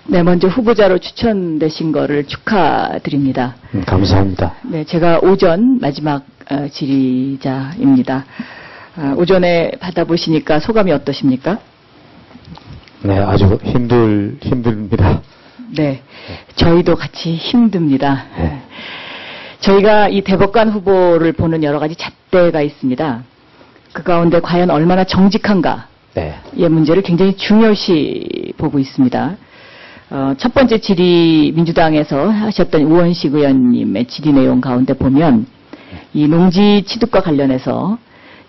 네, 먼저 후보자로 추천되신 거를 축하드립니다. 감사합니다. 네, 제가 오전 마지막 질의자입니다. 오전에 받아보시니까 소감이 어떠십니까? 네, 아주 힘듭니다. 네, 저희도 같이 힘듭니다. 네. 저희가 이 대법관 후보를 보는 여러 가지 잣대가 있습니다. 그 가운데 과연 얼마나 정직한가? 네. 이 문제를 굉장히 중요시 보고 있습니다. 첫 번째 질의 민주당에서 하셨던 우원식 의원님의 질의 내용 가운데 보면 이 농지 취득과 관련해서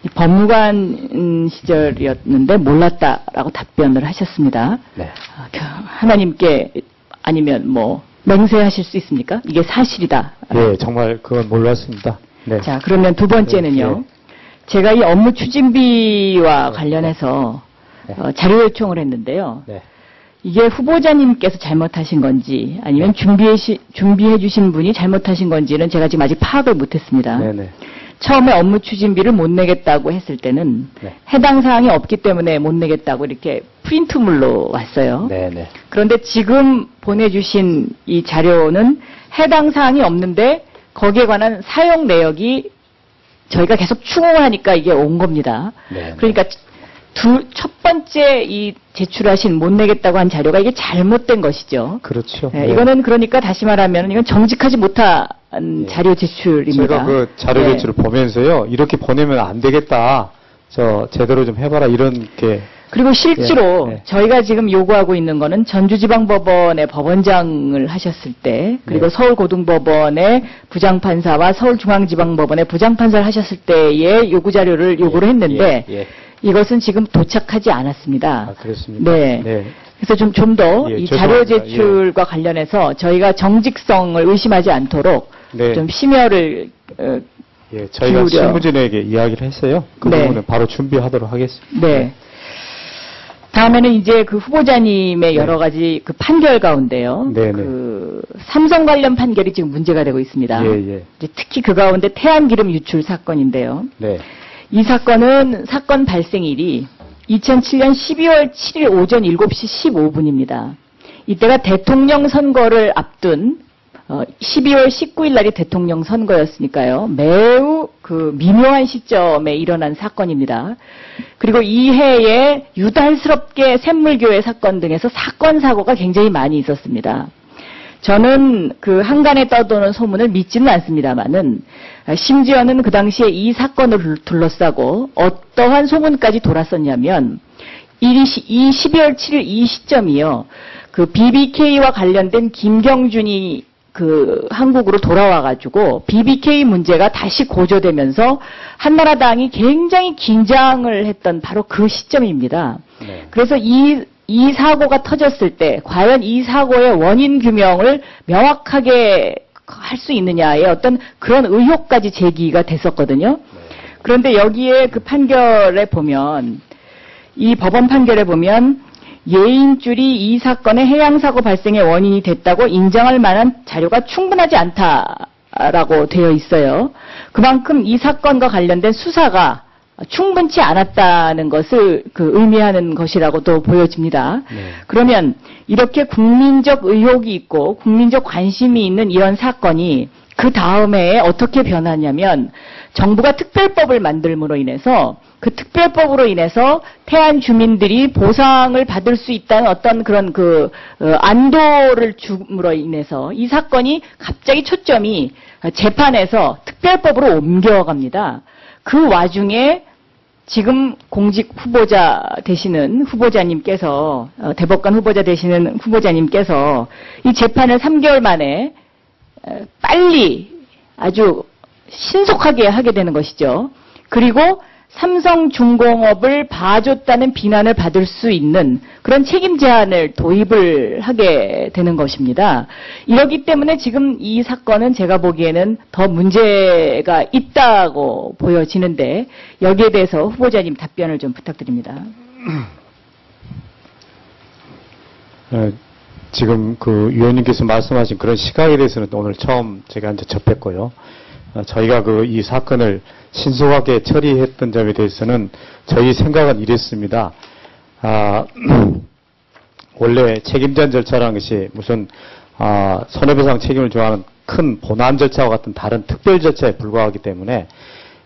이 법무관 시절이었는데 몰랐다라고 답변을 하셨습니다. 네. 하나님께 아니면 뭐 맹세하실 수 있습니까? 이게 사실이다. 네, 정말 그건 몰랐습니다. 네. 자, 그러면 두 번째는요. 네. 제가 이 업무 추진비와 관련해서 자료 요청을 했는데요. 네. 이게 후보자님께서 잘못하신 건지 아니면 준비해 주신 분이 잘못하신 건지는 제가 지금 아직 파악을 못했습니다. 네네. 처음에 업무 추진비를 못 내겠다고 했을 때는 네. 해당 사항이 없기 때문에 못 내겠다고 이렇게 프린트물로 왔어요. 네네. 그런데 지금 보내주신 이 자료는 해당 사항이 없는데 거기에 관한 사용 내역이 저희가 계속 추궁을 하니까 이게 온 겁니다. 네네. 그러니까 첫 번째 이 제출하신 못 내겠다고 한 자료가 이게 잘못된 것이죠. 그렇죠. 네, 네. 이거는 그러니까 다시 말하면 이건 정직하지 못한 자료 제출입니다. 제가 그 자료 제출을 보면서요, 이렇게 보내면 안 되겠다. 제대로 좀 해봐라 이런 게. 그리고 실제로 네. 저희가 지금 요구하고 있는 거는 전주지방법원의 법원장을 하셨을 때, 그리고 네. 서울고등법원의 부장판사와 서울중앙지방법원의 부장판사를 하셨을 때의 요구 자료를 요구를 했는데, 이것은 지금 도착하지 않았습니다. 아, 그렇습니까? 네. 네. 그래서 좀 더 이 자료 제출과 관련해서 저희가 정직성을 의심하지 않도록 네. 좀 심혈을 저희가 기울여. 실무진에게 이야기를 했어요. 그 네. 부분은 바로 준비하도록 하겠습니다. 네. 다음에는 이제 그 후보자님의 여러 가지 그 판결 가운데요. 네네. 그 삼성 관련 판결이 지금 문제가 되고 있습니다. 예. 이제 특히 그 가운데 태안기름 유출 사건인데요. 네. 이 사건은 사건 발생일이 2007년 12월 7일 오전 7시 15분입니다. 이때가 대통령 선거를 앞둔 12월 19일 날이 대통령 선거였으니까요. 매우 그 미묘한 시점에 일어난 사건입니다. 그리고 이 해에 유달스럽게 샘물교회 사건 등에서 사건 사고가 굉장히 많이 있었습니다. 저는 그 한간에 떠도는 소문을 믿지는 않습니다만은 심지어는 그 당시에 이 사건을 둘러싸고 어떠한 소문까지 돌았었냐면 이 12월 7일 이 시점이요. 그 BBK와 관련된 김경준이 그 한국으로 돌아와가지고 BBK 문제가 다시 고조되면서 한나라당이 굉장히 긴장을 했던 바로 그 시점입니다. 네. 그래서 이 사고가 터졌을 때 과연 이 사고의 원인 규명을 명확하게 할 수 있느냐의 어떤 그런 의혹까지 제기가 됐었거든요. 그런데 여기에 그 판결에 보면 이 법원 판결에 보면 예인줄이 이 사건의 해양사고 발생의 원인이 됐다고 인정할 만한 자료가 충분하지 않다라고 되어 있어요. 그만큼 이 사건과 관련된 수사가 충분치 않았다는 것을 그 의미하는 것이라고도 보여집니다. 네. 그러면 이렇게 국민적 의혹이 있고 국민적 관심이 있는 이런 사건이 그 다음에 어떻게 변하냐면 정부가 특별법을 만들므로 인해서 그 특별법으로 인해서 태안 주민들이 보상을 받을 수 있다는 어떤 그런 안도를 줌으로 인해서 이 사건이 갑자기 초점이 재판에서 특별법으로 옮겨갑니다. 그 와중에 지금 공직 후보자 되시는 후보자님께서 대법관 후보자 되시는 후보자님께서 이 재판을 3개월 만에 빨리 아주 신속하게 하게 되는 것이죠. 그리고 삼성중공업을 봐줬다는 비난을 받을 수 있는 그런 책임 제한을 도입을 하게 되는 것입니다. 이렇기 때문에 지금 이 사건은 제가 보기에는 더 문제가 있다고 보여지는데 여기에 대해서 후보자님 답변을 좀 부탁드립니다. 지금 그 위원님께서 말씀하신 그런 시각에 대해서는 오늘 처음 제가 이제 접했고요. 저희가 이 사건을 신속하게 처리했던 점에 대해서는 저희 생각은 이랬습니다. 원래 책임제한 절차라는 것이 무슨 손해배상 책임을 정하는 큰 본안 절차와 같은 다른 특별 절차에 불과하기 때문에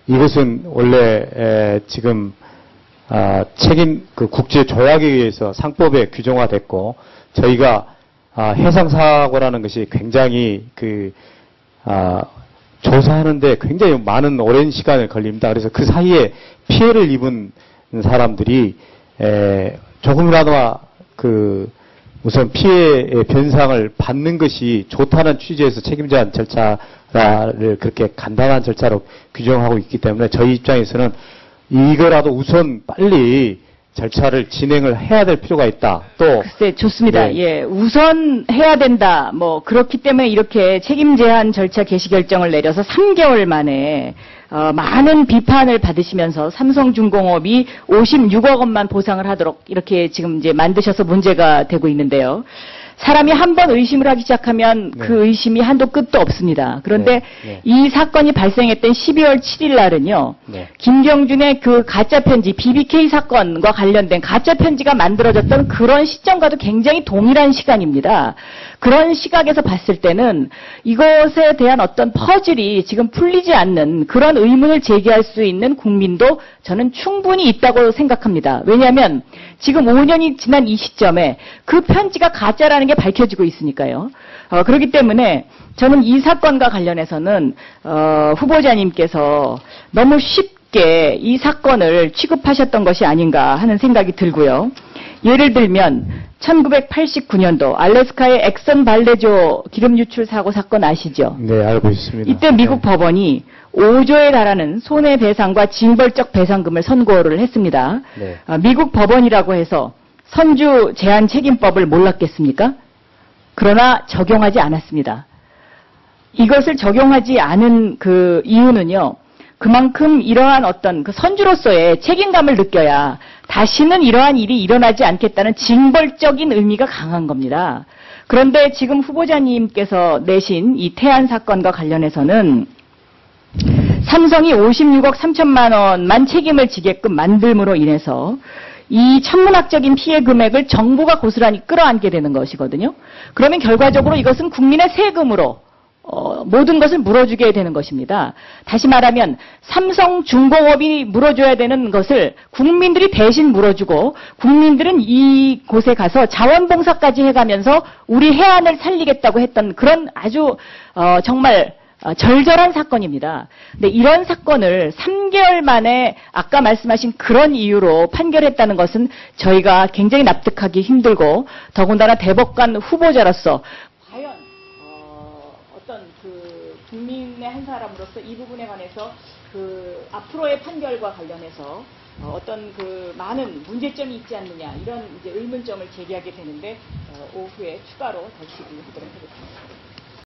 이것은 원래 지금 책임 그 국제 조약에 의해서 상법에 규정화됐고 저희가 해상 사고라는 것이 굉장히 조사하는데 굉장히 많은 오랜 시간을 걸립니다. 그래서 그 사이에 피해를 입은 사람들이 조금이라도 우선 피해의 변상을 받는 것이 좋다는 취지에서 책임제한 절차를 그렇게 간단한 절차로 규정하고 있기 때문에 저희 입장에서는 이거라도 우선 빨리 절차를 진행을 해야 될 필요가 있다. 또 글쎄 좋습니다. 네. 예, 우선 해야 된다. 뭐 그렇기 때문에 이렇게 책임 제한 절차 개시 결정을 내려서 3개월 만에 많은 비판을 받으시면서 삼성중공업이 56억 원만 보상을 하도록 이렇게 지금 이제 만드셔서 문제가 되고 있는데요. 사람이 한 번 의심을 하기 시작하면 네. 그 의심이 한도 끝도 없습니다. 그런데 네. 이 사건이 발생했던 12월 7일 날은요. 네. 김경준의 그 가짜 편지, BBK 사건과 관련된 가짜 편지가 만들어졌던 그런 시점과도 굉장히 동일한 시간입니다. 그런 시각에서 봤을 때는 이것에 대한 어떤 퍼즐이 지금 풀리지 않는 그런 의문을 제기할 수 있는 국민도 저는 충분히 있다고 생각합니다. 왜냐하면 지금 5년이 지난 이 시점에 그 편지가 가짜라는 게 밝혀지고 있으니까요. 그렇기 때문에 저는 이 사건과 관련해서는 후보자님께서 너무 쉽게 이 사건을 취급하셨던 것이 아닌가 하는 생각이 들고요. 예를 들면 1989년도 알래스카의 엑선 발레조 기름 유출 사고 사건 아시죠? 네, 알고 있습니다. 이때 미국 법원이 5조에 달하는 손해배상과 징벌적 배상금을 선고를 했습니다. 네. 미국 법원이라고 해서 선주 제한 책임법을 몰랐겠습니까? 그러나 적용하지 않았습니다. 이것을 적용하지 않은 그 이유는요. 그만큼 이러한 어떤 그 선주로서의 책임감을 느껴야 다시는 이러한 일이 일어나지 않겠다는 징벌적인 의미가 강한 겁니다. 그런데 지금 후보자님께서 내신 이 태안 사건과 관련해서는 삼성이 56억 3천만 원만 책임을 지게끔 만듦으로 인해서 이 천문학적인 피해 금액을 정부가 고스란히 끌어안게 되는 것이거든요. 그러면 결과적으로 이것은 국민의 세금으로 모든 것을 물어주게 되는 것입니다. 다시 말하면 삼성중공업이 물어줘야 되는 것을 국민들이 대신 물어주고 국민들은 이곳에 가서 자원봉사까지 해가면서 우리 해안을 살리겠다고 했던 그런 아주 정말 절절한 사건입니다. 근데 이런 사건을 3개월 만에 아까 말씀하신 그런 이유로 판결했다는 것은 저희가 굉장히 납득하기 힘들고 더군다나 대법관 후보자로서 과연 어떤 그 국민의 한 사람으로서 이 부분에 관해서 그 앞으로의 판결과 관련해서 어떤 그 많은 문제점이 있지 않느냐 이런 이제 의문점을 제기하게 되는데 오후에 추가로 다시 질의하도록 하겠습니다.